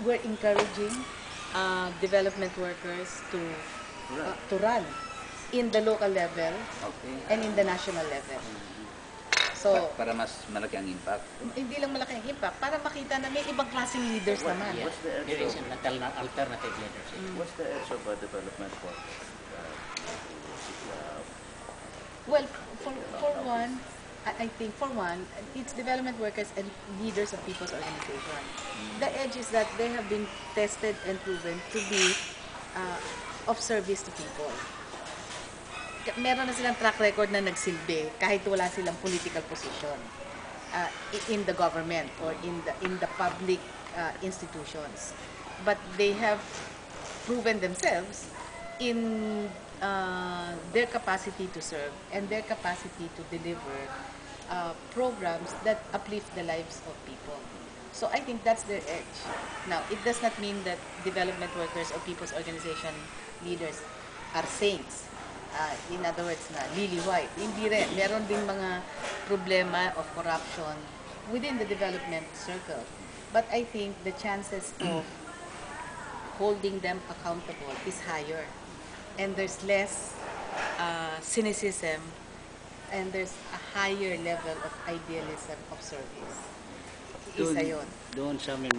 we're encouraging development workers to run in the local level and in the national level. So, para mas malaki ang impact. Hindi lang malaki ang impact, para makita na may ibang klaseng leaders naman. Yes, there is an alternative leadership. What's the edge of development workers? Well, for one, I think for one, it's development workers and leaders of people's organization. The edge is that they have been tested and proven to be of service to people. Meron na silang track record na nagsilbi kahit wala silang political position in the government or in the public institutions. But they have proven themselves in their capacity to serve and their capacity to deliver programs that uplift the lives of people. So I think that's their edge. Now, it does not mean that development workers or people's organization leaders are saints. In other words, na lily white. Hindi rin. Meron din mga problema of corruption within the development circle. But I think the chances of holding them accountable is higher. And there's less cynicism and there's a higher level of idealism of service. Isa yun. Doon sa amin